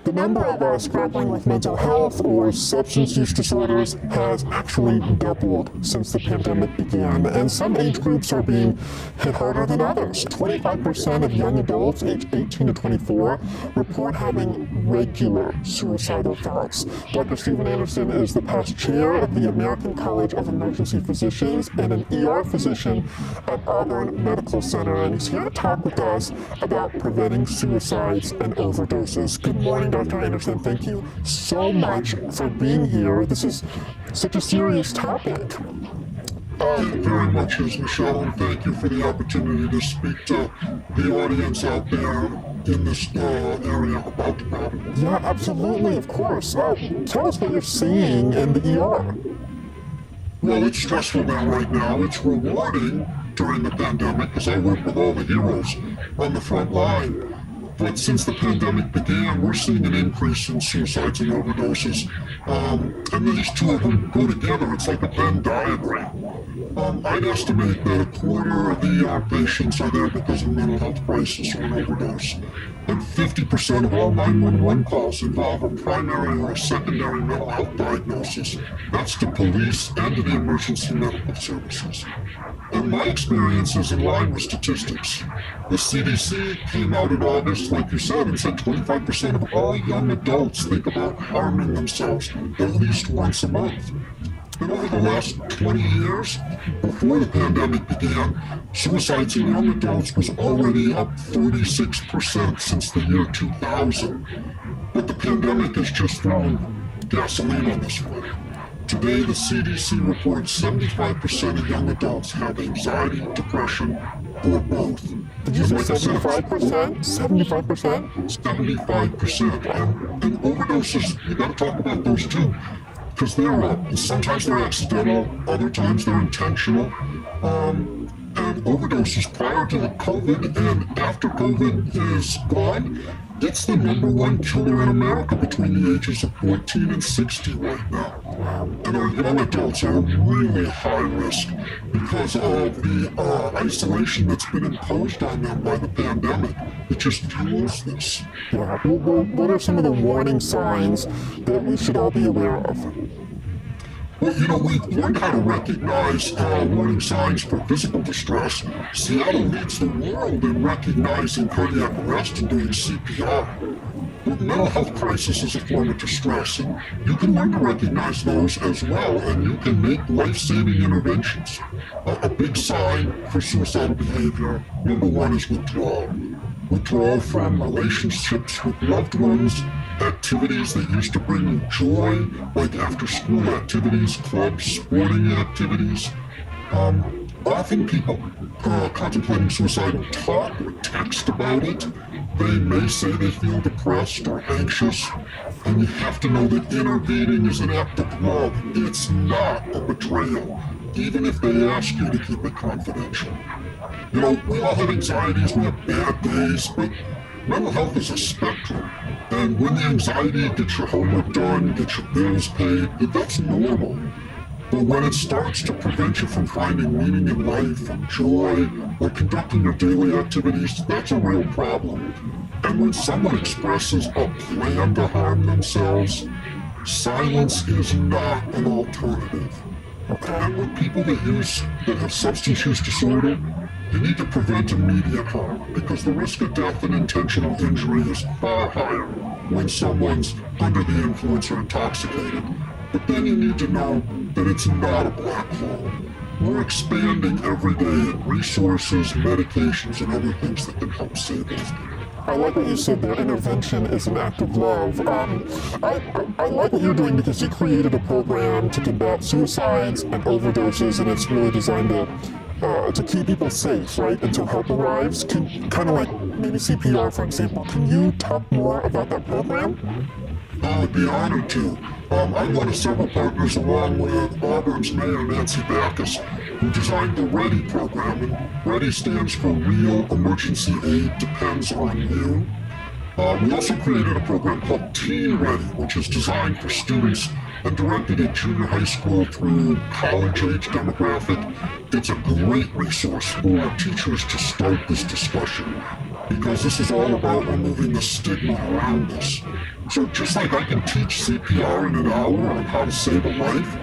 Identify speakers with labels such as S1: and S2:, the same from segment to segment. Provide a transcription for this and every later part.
S1: the number of us grappling with mental health or substance use disorders has actually doubled since the pandemic began, and some age groups are being hit harder than others. 25% of young adults aged 18 to 24 report having regular suicidal thoughts. Dr. Steven Anderson is the past chair of the American College of Emergency Physicians and an ER physician at Auburn Medical Center, and he's here to talk with us about preventing suicides and overdoses. Good morning, Dr. Anderson. Thank you so much for being here. This is such a serious topic.
S2: It very much is, Michelle, and thank you for the opportunity to speak to the audience out there in this area about the problem.
S1: Yeah, absolutely, of course. Tell us what you're seeing in the ER.
S2: Well, it's stressful now right now. It's rewarding during the pandemic because I work with all the heroes on the front line. But since the pandemic began, we're seeing an increase in suicides and overdoses. And these two of them go together. It's like a Venn diagram. I'd estimate that a quarter of the ER patients are there because of mental health crisis or an overdose. And 50% of all 911 calls involve a primary or a secondary mental health diagnosis. That's to police and to the emergency medical services. And my experience is in line with statistics. The CDC came out in August, like you said, and said 25% of all young adults think about harming themselves at least once a month. And over the last 20 years, before the pandemic began, suicides in young adults was already up 36% since the year 2000. But the pandemic has just thrown gasoline on this fire. Today, the CDC reports 75% of young adults have anxiety, depression, or both.
S1: Did you say 75%? 75%?
S2: 75%. And overdoses, you gotta talk about those too. Because sometimes they're accidental, other times they're intentional. And overdoses prior to the COVID and after COVID is gone, it's the number one killer in America between the ages of 14 and 60 right now. And our young adults are really high risk because of the isolation that's been imposed on them by the pandemic. It just fuels this.
S1: Yeah. What are some of the warning signs that we should all be aware of?
S2: Well, we've learned how to recognize warning signs for physical distress. Seattle leads the world in recognizing cardiac arrest and doing CPR. But mental health crisis is a form of distress, and you can learn to recognize those as well, and you can make life-saving interventions. A big sign for suicidal behavior, number one, is withdrawal. Withdrawal from relationships with loved ones, activities that used to bring you joy, like after-school activities, clubs, sporting activities. Often people contemplating suicide will talk or text about it. They may say they feel depressed or anxious, and you have to know that intervening is an act of love. It's not a betrayal, even if they ask you to keep it confidential. We all have anxieties, we have bad days, but mental health is a spectrum. And when the anxiety gets your homework done, gets your bills paid, that's normal. But when it starts to prevent you from finding meaning in life and joy or conducting your daily activities, that's a real problem. And when someone expresses a plan to harm themselves, silence is not an alternative. And with people that have substance use disorder, you need to prevent immediate harm because the risk of death and intentional injury is far higher when someone's under the influence or intoxicated. But then you need to know that it's not a black hole. We're expanding every day in resources, medications, and other things that can help save us.
S1: I like what you said there, intervention is an act of love. I like what you're doing because you created a program to combat suicides and overdoses, and it's really designed to keep people safe, right, until help arrives. Kind of like maybe CPR, for example. Can you talk more about that program?
S2: I'd be honored to. I'm one of several partners along with Auburn's Mayor Nancy Backus, who designed the READY program, and READY stands for Real Emergency Aid Depends on You. We also created a program called Teen Ready, which is designed for students and directed at junior high school through college-age demographic. It's a great resource for teachers to start this discussion. because this is all about removing the stigma around this. So just like I can teach CPR in an hour on how to save a life,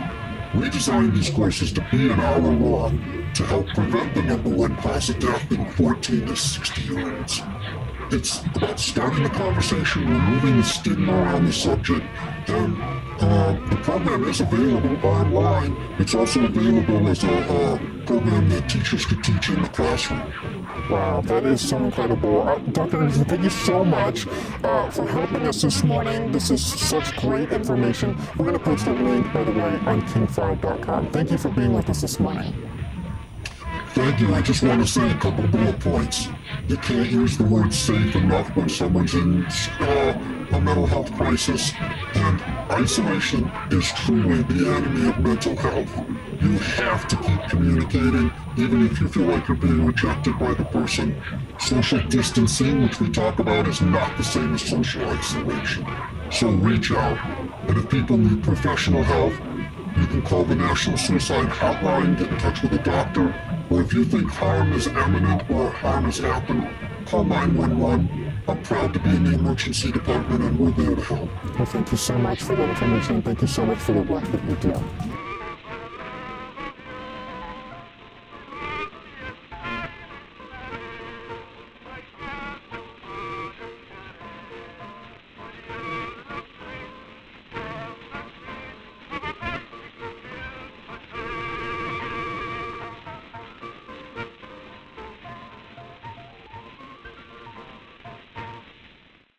S2: we designed these courses to be an hour long to help prevent the number one cause of death in 14 to 60-year-olds. It's about starting the conversation, removing the stigma around the subject, and the program is available online. It's also available as a program that teachers could teach in the classroom.
S1: Wow, that is so incredible. Dr. Anderson, thank you so much for helping us this morning. This is such great information. We're going to post a link, by the way, on king5.com. Thank you for being with us this morning.
S2: Thank you. I just want to say a couple bullet points. You can't use the word safe enough when someone's in a mental health crisis, and isolation is truly the enemy of mental health. You have to keep communicating, even if you feel like you're being rejected by the person. Social distancing, which we talk about, is not the same as social isolation. So reach out, and if people need professional help, you can call the National Suicide Hotline, get in touch with a doctor, or if you think harm is imminent or harm has happened, call 911. I'm proud to be in the emergency department and we're there to help.
S1: Well, thank you so much for that information. Thank you so much for the work that you do.